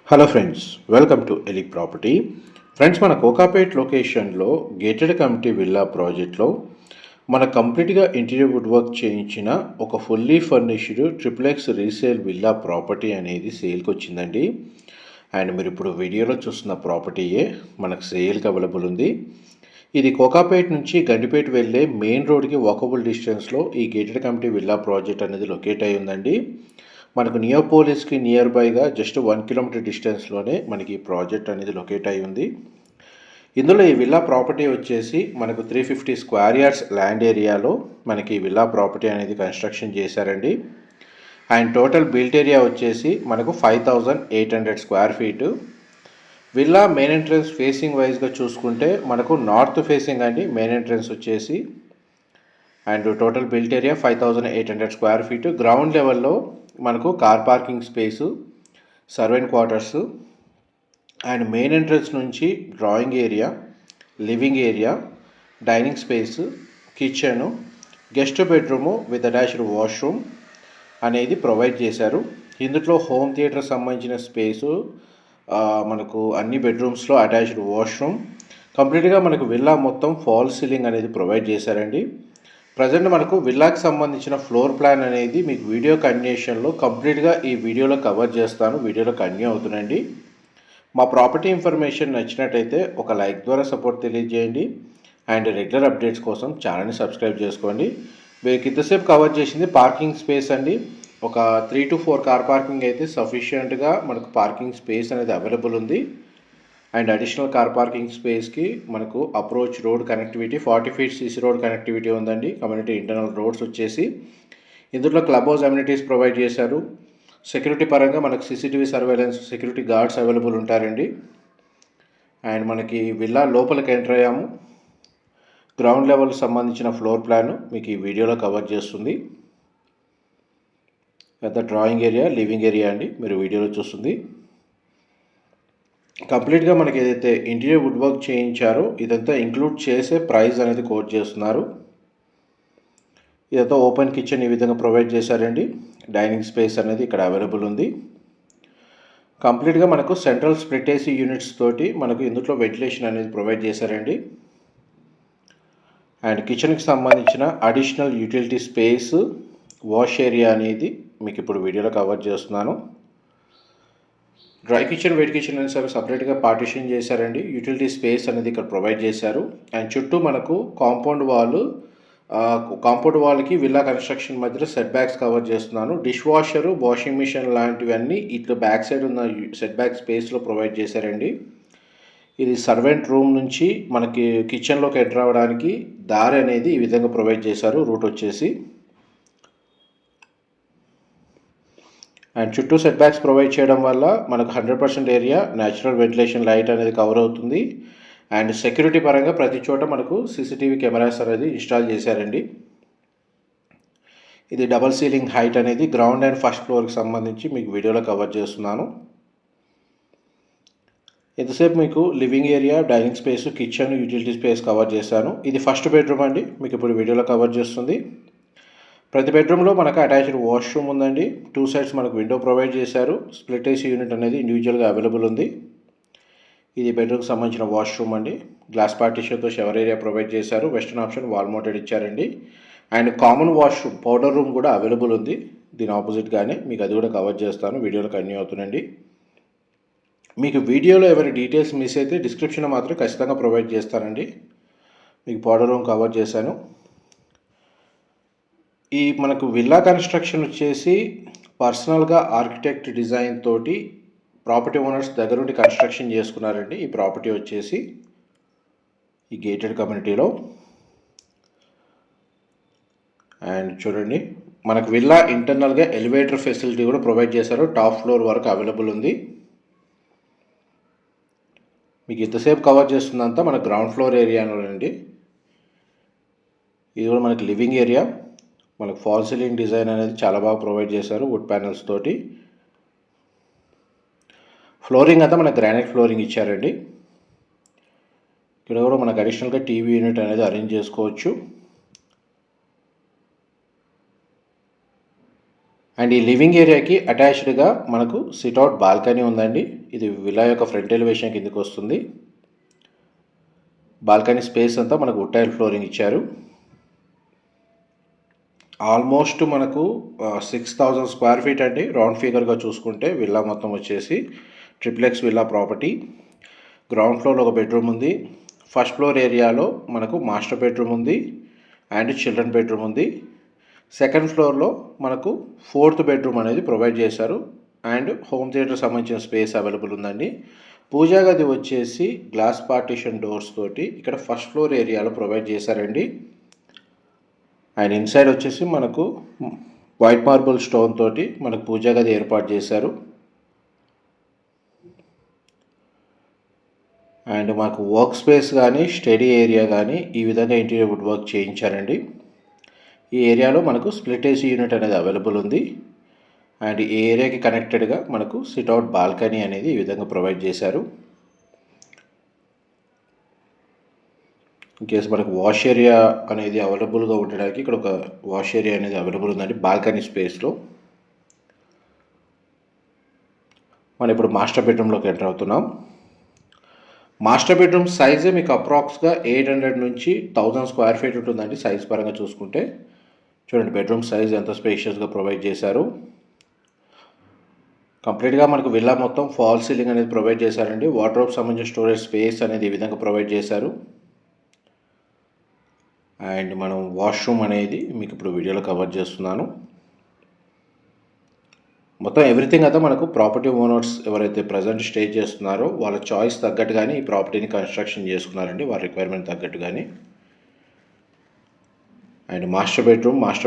Hello friends, welcome to Elik property. Friends, మన కోకాపేట్ లొకేషన్లో gated community villa ప్రాజెక్ట్లో మన కంప్లీట్గా ఇంటీరియర్ వుడ్ వర్క్ చేయించిన ఒక fully furnished triplex resale villa property అనేది సేల్కి వచ్చిందండి. అండ్ మీరు ఇప్పుడు వీడియోలో చూస్తున్న ప్రాపర్టీయే మనకు సేల్కి అవైలబుల్ ఉంది. ఇది కోకాపేట్ నుంచి గండిపేట వెళ్ళే మెయిన్ రోడ్కి వాకబుల్ డిస్టెన్స్లో ఈ గేటెడ్ కమ్యూనిటీ విల్లా ప్రాజెక్ట్ అనేది లొకేట్ అయి ఉందండి. మనకు నియోపోలిస్కి నియర్ బైగా జస్ట్ 1 కిలోమీటర్ డిస్టెన్స్లోనే మనకి ఈ ప్రాజెక్ట్ అనేది లొకేట్ అయి ఉంది. ఇందులో ఈ విల్లా ప్రాపర్టీ వచ్చేసి మనకు 350 స్క్వేర్ యార్డ్స్ ల్యాండ్ ఏరియాలో మనకి విల్లా ప్రాపర్టీ అనేది కన్స్ట్రక్షన్ చేశారండి. అండ్ టోటల్ బిల్ట్ ఏరియా వచ్చేసి మనకు 5800 square feet. Villa main entrance facing వైజ్గా చూసుకుంటే మనకు నార్త్ ఫేసింగ్ అండి మెయిన్ ఎంట్రన్స్ వచ్చేసి. And total built area 5800 square feet. Ground లెవెల్లో మనకు car parking space, servant quarters and main entrance నుంచి drawing area, living area, dining space, kitchen, guest bedroom with attached washroom అనేది provide చేశారు. ఇందులో home theatre సంబంధించిన space, మనకు అన్ని బెడ్రూమ్స్లో attached washroom, కంప్లీట్గా మనకు విల్లా మొత్తం ఫాల్ సీలింగ్ అనేది ప్రొవైడ్ చేశారండి. ప్రజెంట్ మనకు విల్లాకి సంబంధించిన ఫ్లోర్ ప్లాన్ అనేది మీకు వీడియో కంటిన్యూషన్లో కంప్లీట్గా ఈ వీడియోలో కవర్ చేస్తాను. వీడియోలో కంటిన్యూ అవుతుందండి. మా ప్రాపర్టీ ఇన్ఫర్మేషన్ నచ్చినట్టయితే ఒక లైక్ ద్వారా సపోర్ట్ తెలియజేయండి. అండ్ రెగ్యులర్ అప్డేట్స్ కోసం ఛానల్ని సబ్స్క్రైబ్ చేసుకోండి. మీకు ఇంతసేపు కవర్ చేసింది పార్కింగ్ స్పేస్ అండి. ఒక 3 to 4 కార్ పార్కింగ్ అయితే సఫిషియెంట్గా మనకు పార్కింగ్ స్పేస్ అనేది అవైలబుల్ ఉంది. అండ్ అడిషనల్ కార్ పార్కింగ్ స్పేస్కి మనకు approach road connectivity 40 feet CC road connectivity ఉందండి. కమ్యూనిటీ ఇంటర్నల్ రోడ్స్ వచ్చేసి ఇందులో క్లబ్ హౌస్ అమ్యూనిటీస్ ప్రొవైడ్ చేశారు. సెక్యూరిటీ పరంగా మనకు CCTV surveillance, security guards available ఉంటారండి. అండ్ మనకి విల్లా లోపలికి ఎంటర్ అయ్యాము. గ్రౌండ్ లెవెల్ సంబంధించిన ఫ్లోర్ ప్లాన్ మీకు ఈ వీడియోలో కవర్ చేస్తుంది. పెద్ద డ్రాయింగ్ ఏరియా, లివింగ్ ఏరియా అండి మీరు వీడియోలో చూస్తుంది. కంప్లీట్గా మనకి ఏదైతే ఇంటీరియర్ వుడ్ వర్క్ చేయించారో ఇదంతా ఇంక్లూడ్ చేసే ప్రైస్ అనేది కోట్ చేస్తున్నారు. ఇదంతా ఓపెన్ కిచెన్ ఈ విధంగా ప్రొవైడ్ చేశారండి. డైనింగ్ స్పేస్ అనేది ఇక్కడ అవైలబుల్ ఉంది. కంప్లీట్గా మనకు సెంట్రల్ స్ప్లిట్ ఏసీ యూనిట్స్ తోటి మనకు ఇందులో వెంటిలేషన్ అనేది ప్రొవైడ్ చేశారండి. అండ్ కిచెన్కి సంబంధించిన additional utility space, wash area అనేది మీకు ఇప్పుడు వీడియోలో కవర్ చేస్తున్నాను. డ్రై కిచెన్, వెట్ కిచెన్ అని సపరేట్గా పార్టిషన్ చేశారండి. యూటిలిటీ స్పేస్ అనేది ఇక్కడ ప్రొవైడ్ చేశారు. అండ్ చుట్టూ మనకు కాంపౌండ్ వాల్కి విల్లా కన్స్ట్రక్షన్ మధ్యలో సెట్ బ్యాక్స్ కవర్ చేస్తున్నాను. డిష్ వాషరు, వాషింగ్ మిషన్ లాంటివన్నీ ఇట్లా బ్యాక్ సైడ్ ఉన్న సెట్ బ్యాక్ స్పేస్లో ప్రొవైడ్ చేశారండి. ఇది సర్వెంట్ రూమ్ నుంచి మనకి కిచెన్లోకి ఎంటర్ అవ్వడానికి దారి అనేది ఈ విధంగా ప్రొవైడ్ చేశారు. రూట్ వచ్చేసి అండ్ చుట్టూ సెట్ బ్యాక్స్ ప్రొవైడ్ చేయడం వల్ల మనకు 100% ఏరియా న్యాచురల్ వెంటిలేషన్ లైట్ అనేది కవర్ అవుతుంది. అండ్ సెక్యూరిటీ పరంగా ప్రతి చోట మనకు సీసీటీవీ కెమెరాస్ అనేది ఇన్స్టాల్ చేశారండి. ఇది డబల్ సీలింగ్ హైట్ అనేది గ్రౌండ్ అండ్ ఫస్ట్ ఫ్లోర్కి సంబంధించి మీకు వీడియోలో కవర్ చేస్తున్నాను. ఎంతసేపు మీకు living area, dining space, kitchen, utility space cover చేశాను. ఇది ఫస్ట్ బెడ్రూమ్ అండి మీకు ఇప్పుడు వీడియోలో కవర్ చేస్తుంది. ప్రతి బెడ్రూమ్లో మనకు అటాచ్డ్ వాష్రూమ్ ఉందండి. 2 సైడ్స్ మనకు విండో ప్రొవైడ్ చేశారు. స్ప్లిట్ ఏసీ యూనిట్ అనేది ఇండివిజువల్గా అవైలబుల్ ఉంది. ఇది బెడ్రూమ్కి సంబంధించిన వాష్రూమ్ అండి. గ్లాస్ పార్టిషన్తో షవర్ ఏరియా ప్రొవైడ్ చేశారు. వెస్టర్న్ ఆప్షన్ వాల్ మౌంటెడ్ ఇచ్చారండి. And common washroom, powder room కూడా అవైలబుల్ ఉంది. దీని ఆపోజిట్గానే మీకు అది కూడా కవర్ చేస్తాను. వీడియోలో కంటిన్యూ అవుతుందండి. మీకు వీడియోలో ఏమైనా డీటెయిల్స్ మిస్ అయితే డిస్క్రిప్షన్లో మాత్రం ఖచ్చితంగా ప్రొవైడ్ చేస్తానండి. మీకు పౌడర్ రూమ్ కవర్ చేశాను. ఈ మనకు విల్లా కన్స్ట్రక్షన్ వచ్చేసి పర్సనల్గా ఆర్కిటెక్ట్ డిజైన్ తోటి ప్రాపర్టీ ఓనర్స్ దగ్గర నుండి కన్స్ట్రక్షన్ చేసుకున్నారండి. ఈ ప్రాపర్టీ వచ్చేసి ఈ గేటెడ్ కమ్యూనిటీలో. అండ్ చూడండి మనకు విల్లా ఇంటర్నల్గా ఎలివేటర్ ఫెసిలిటీ కూడా ప్రొవైడ్ చేశారు. టాప్ ఫ్లోర్ వరకు అవైలబుల్ ఉంది. మీకు ఇంతసేపు కవర్ చేస్తుందంతా మన గ్రౌండ్ ఫ్లోర్ ఏరియాలోనండి. ఇది కూడా మనకి లివింగ్ ఏరియా. మనకు ఫాల్ సీలింగ్ డిజైన్ అనేది చాలా బాగా ప్రొవైడ్ చేశారు వుడ్ ప్యానెల్స్ తోటి. ఫ్లోరింగ్ అంతా మనకు గ్రానైట్ ఫ్లోరింగ్ ఇచ్చారండి. ఇక్కడ కూడా మనకు అడిషనల్గా టీవీ యూనిట్ అనేది అరేంజ్ చేసుకోవచ్చు. అండ్ ఈ లివింగ్ ఏరియాకి అటాచ్డ్గా మనకు సిట్అవుట్ బాల్కనీ ఉందండి. ఇది విల్లా యొక్క ఫ్రంట్ ఎలివేషన్ కిందకి వస్తుంది. బాల్కనీ స్పేస్ అంతా మనకు వుడ్ టైల్ ఫ్లోరింగ్ ఇచ్చారు. ఆల్మోస్ట్ మనకు 6,000 స్క్వేర్ ఫీట్ అండి. రౌండ్ ఫిగర్గా చూసుకుంటే విల్లా మొత్తం వచ్చేసి ట్రిప్లెక్స్ విల్లా ప్రాపర్టీ. గ్రౌండ్ ఫ్లోర్లో ఒక బెడ్రూమ్ ఉంది. ఫస్ట్ ఫ్లోర్ ఏరియాలో మనకు మాస్టర్ బెడ్రూమ్ ఉంది అండ్ చిల్డ్రన్ బెడ్రూమ్ ఉంది. సెకండ్ ఫ్లోర్లో మనకు 4th బెడ్రూమ్ అనేది ప్రొవైడ్ చేశారు అండ్ హోమ్ థియేటర్ సంబంధించిన స్పేస్ అవైలబుల్ ఉందండి. పూజా గది వచ్చేసి గ్లాస్ పార్టీషన్ డోర్స్ తోటి ఇక్కడ ఫస్ట్ ఫ్లోర్ ఏరియాలో ప్రొవైడ్ చేశారండి. అండ్ ఇన్సైడ్ వచ్చేసి మనకు వైట్ మార్బుల్ స్టోన్ తోటి మనకు పూజా గది ఏర్పాటు చేశారు. అండ్ మాకు వర్క్ స్పేస్ కానీ స్టడీ ఏరియా కానీ ఈ విధంగా ఇంటీరియర్ వుడ్ వర్క్ చేయించారండి. ఈ ఏరియాలో మనకు స్ప్లిట్ ఏసీ యూనిట్ అనేది అవైలబుల్ ఉంది. అండ్ ఈ ఏరియాకి కనెక్టెడ్గా మనకు సిట్అవుట్ బాల్కనీ అనేది ఈ విధంగా ప్రొవైడ్ చేశారు. ఇన్కేస్ మనకు వాష్ ఏరియా అనేది అవైలబుల్గా ఉండడానికి ఇక్కడ ఒక వాష్ ఏరియా అనేది అవైలబుల్ ఉందండి బాల్కనీ స్పేస్లో. మనం ఇప్పుడు మాస్టర్ బెడ్రూమ్లోకి ఎంటర్ అవుతున్నాం. మాస్టర్ బెడ్రూమ్ సైజే మీకు అప్రాక్స్గా 800 నుంచి 1000 స్క్వేర్ ఫీట్ ఉంటుందండి సైజ్ పరంగా చూసుకుంటే. చూడండి బెడ్రూమ్ సైజ్ ఎంత స్పేషియస్గా ప్రొవైడ్ చేశారు. కంప్లీట్గా మనకు విల్లా మొత్తం ఫాల్ సీలింగ్ అనేది ప్రొవైడ్ చేశారండి. వార్డ్రోబ్ సంబంధించిన స్టోరేజ్ స్పేస్ అనేది ఈ విధంగా ప్రొవైడ్ చేశారు. అండ్ మనం వాష్రూమ్ అనేది మీకు ఇప్పుడు వీడియోలో కవర్ చేస్తున్నాను. మొత్తం ఎవ్రీథింగ్ అయితే మనకు ప్రాపర్టీ ఓనర్స్ ఎవరైతే ప్రజెంట్ స్టే చేస్తున్నారో వాళ్ళ చాయిస్ తగ్గట్టుగానే ఈ ప్రాపర్టీని కన్స్ట్రక్షన్ చేసుకున్నారండి, వారి రిక్వైర్మెంట్ తగ్గట్టుగానే. అండ్ మాస్టర్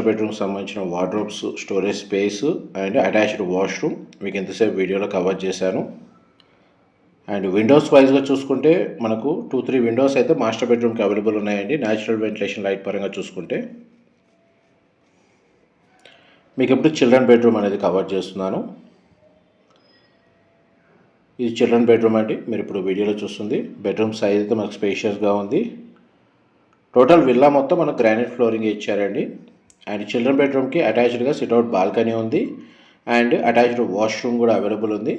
బెడ్రూమ్ సంబంధించిన wardrobes, storage space and attached washroom మీకు ఎంతసేపు వీడియోలో కవర్ చేశాను. అండ్ విండోస్ వైజ్గా చూసుకుంటే మనకు 2-3 విండోస్ అయితే మాస్టర్ బెడ్రూమ్కి అవైలబుల్ ఉన్నాయండి. న్యాచురల్ వెంటిలేషన్ లైట్ పరంగా చూసుకుంటే మీకు ఇప్పుడు చిల్డ్రన్ బెడ్రూమ్ అనేది కవర్ చేస్తున్నాను. ఇది చిల్డ్రన్ బెడ్రూమ్ అండి, మీరు ఇప్పుడు వీడియోలో చూస్తుంది. బెడ్రూమ్ సైజ్ అయితే మనకు స్పేషియస్గా ఉంది. టోటల్ విల్లా మొత్తం మనకు గ్రానైట్ ఫ్లోరింగ్ ఇచ్చారండి. అండ్ చిల్డ్రన్ బెడ్రూమ్కి అటాచ్డ్గా సిట్అవుట్ బాల్కనీ ఉంది అండ్ అటాచ్డ్ వాష్రూమ్ కూడా అవైలబుల్ ఉంది.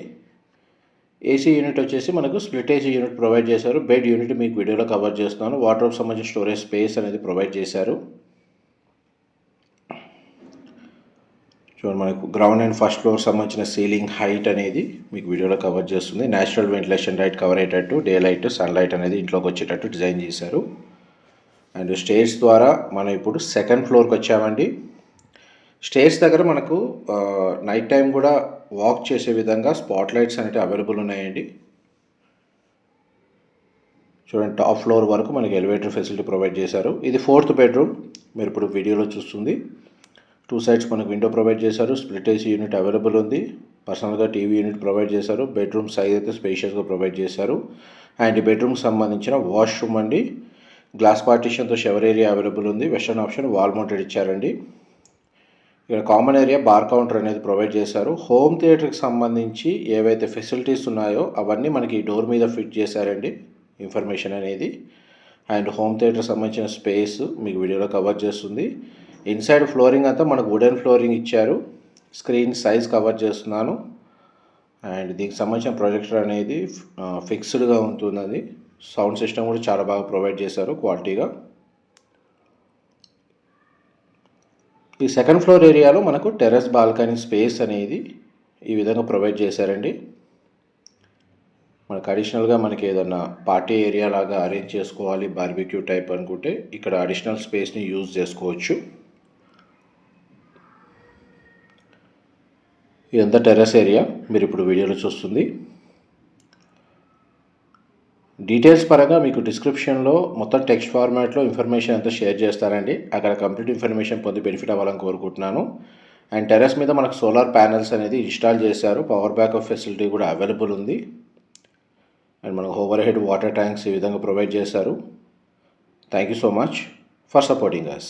ఏసీ యూనిట్ వచ్చేసి మనకు స్ప్లిట్ ఏసీ యూనిట్ ప్రొవైడ్ చేశారు. బెడ్ యూనిట్ మీకు వీడియోలో కవర్ చేస్తున్నాను. వార్డ్రోబ్ సంబంధించిన స్టోరేజ్ స్పేస్ అనేది ప్రొవైడ్ చేశారు. చూడండి మనకు గ్రౌండ్ అండ్ ఫస్ట్ ఫ్లోర్ సంబంధించిన సీలింగ్ హైట్ అనేది మీకు వీడియోలో కవర్ చేస్తుంది. న్యాచురల్ వెంటిలేషన్ లైట్ కవర్ అయ్యేటట్టు డే లైట్ సన్లైట్ అనేది ఇంట్లోకి వచ్చేటట్టు డిజైన్ చేశారు. అండ్ స్టేర్స్ ద్వారా మనం ఇప్పుడు సెకండ్ ఫ్లోర్కి వచ్చామండి. స్టేర్స్ దగ్గర మనకు నైట్ టైం కూడా వాక్ చేసే విధంగా స్పాట్ లైట్స్ అనేవి అవైలబుల్ ఉన్నాయండి. చూడండి టాప్ ఫ్లోర్ వరకు మనకి ఎలివేటర్ ఫెసిలిటీ ప్రొవైడ్ చేశారు. ఇది 4th బెడ్రూమ్, మీరు ఇప్పుడు వీడియోలో చూస్తుంది. 2 సైడ్స్ మనకు విండో ప్రొవైడ్ చేశారు. స్ప్లిట్ ఏసీ యూనిట్ అవైలబుల్ ఉంది. పర్సనల్గా టీవీ యూనిట్ ప్రొవైడ్ చేశారు. బెడ్రూమ్ సైజ్ అయితే స్పేషియస్గా ప్రొవైడ్ చేశారు. అండ్ ఈ బెడ్రూమ్కి సంబంధించిన వాష్రూమ్ అండి, గ్లాస్ పార్టీషన్తో షవర్ ఏరియా అవైలబుల్ ఉంది. వెస్టర్న్ ఆప్షన్ వాల్ మౌంటెడ్ ఇచ్చారండి. ఇక్కడ కామన్ ఏరియా బార్ కౌంటర్ అనేది ప్రొవైడ్ చేశారు. హోమ్ థియేటర్కి సంబంధించి ఏవైతే ఫెసిలిటీస్ ఉన్నాయో అవన్నీ మనకి ఈ డోర్ మీద ఫిట్ చేశారండి ఇన్ఫర్మేషన్ అనేది. అండ్ హోమ్ థియేటర్ సంబంధించిన స్పేస్ మీకు వీడియోలో కవర్ చేస్తుంది. ఇన్సైడ్ ఫ్లోరింగ్ అంతా మనకు వుడెన్ ఫ్లోరింగ్ ఇచ్చారు. స్క్రీన్ సైజ్ కవర్ చేస్తున్నాను. అండ్ దీనికి సంబంధించిన ప్రొజెక్టర్ అనేది ఫిక్స్డ్గా ఉంటుంది. సౌండ్ సిస్టమ్ కూడా చాలా బాగా ప్రొవైడ్ చేశారు క్వాలిటీగా. ఈ సెకండ్ ఫ్లోర్ ఏరియాలో మనకు టెర్రస్ బాల్కనీ స్పేస్ అనేది ఈ విధంగా ప్రొవైడ్ చేశారండి. మనకు అడిషనల్గా మనకి ఏదన్నా పార్టీ ఏరియా లాగా అరేంజ్ చేసుకోవాలి, బార్బిక్యూ టైప్ అనుకుంటే ఇక్కడ అడిషనల్ స్పేస్ని యూజ్ చేసుకోవచ్చు. ఇదంతా టెర్రస్ ఏరియా, మీరు ఇప్పుడు వీడియోలో చూస్తుంది. డీటెయిల్స్ పరంగా మీకు డిస్క్రిప్షన్లో మొత్తం టెక్స్ట్ ఫార్మాట్లో ఇన్ఫర్మేషన్ అంతా షేర్ చేస్తారండి. అక్కడ కంప్లీట్ ఇన్ఫర్మేషన్ పొంది బెనిఫిట్ అవ్వాలని కోరుకుంటున్నాను. అండ్ టెర్రస్ మీద మనకు సోలార్ ప్యానెల్స్ అనేది ఇన్స్టాల్ చేశారు. పవర్ బ్యాకప్ ఫెసిలిటీ కూడా అవైలబుల్ ఉంది. అండ్ మనకు ఓవర్ హెడ్ వాటర్ ట్యాంక్స్ ఈ విధంగా ప్రొవైడ్ చేశారు. Thank you so much for supporting us.